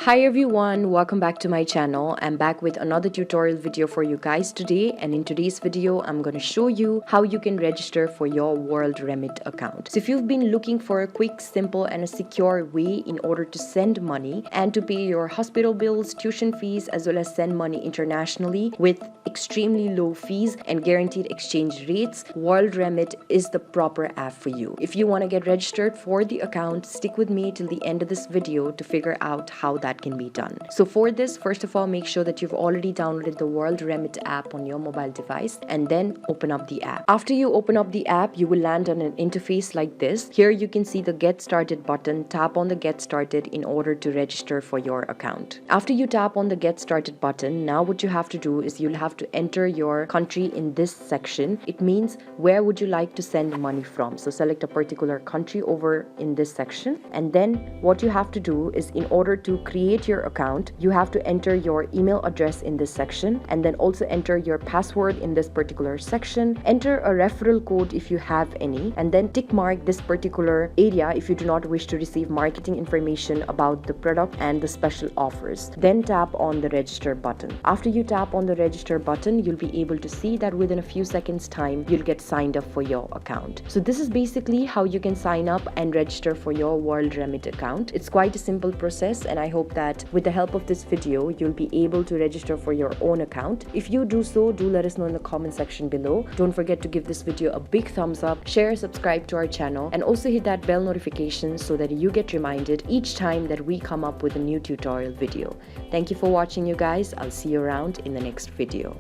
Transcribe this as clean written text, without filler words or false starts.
Hi everyone, welcome back to my channel. I'm back with another tutorial video for you guys today, and in today's video I'm going to show you how you can register for your WorldRemit account. So if you've been looking for a quick, simple and a secure way in order to send money and to pay your hospital bills, tuition fees, as well as send money internationally with extremely low fees and guaranteed exchange rates, WorldRemit is the proper app for you. If you want to get registered for the account, stick with me till the end of this video to figure out how that can be done. So for this, first of all, make sure that you've already downloaded the WorldRemit app on your mobile device and then open up the app. After you open up the app, you will land on an interface like this. Here you can see the Get Started button. Tap on the Get Started in order to register for your account. After you tap on the Get Started button, now what you have to do is you'll have to enter your country in this section. It means where would you like to send money from. So select a particular country over in this section, and then what you have to do is, in order to create your account, you have to enter your email address in this section, and then also enter your password in this particular section. Enter a referral code if you have any, and then tick mark this particular area if you do not wish to receive marketing information about the product and the special offers. Then tap on the register button. After you tap on the register button, you'll be able to see that within a few seconds time you'll get signed up for your account. So this is basically how you can sign up and register for your WorldRemit account. It's quite a simple process, and I hope that with the help of this video you'll be able to register for your own account. If you do so, do let us know in the comment section below. Don't forget to give this video a big thumbs up, share, subscribe to our channel, and also hit that bell notification so that you get reminded each time that we come up with a new tutorial video. Thank you for watching, you guys. I'll see you around in the next video.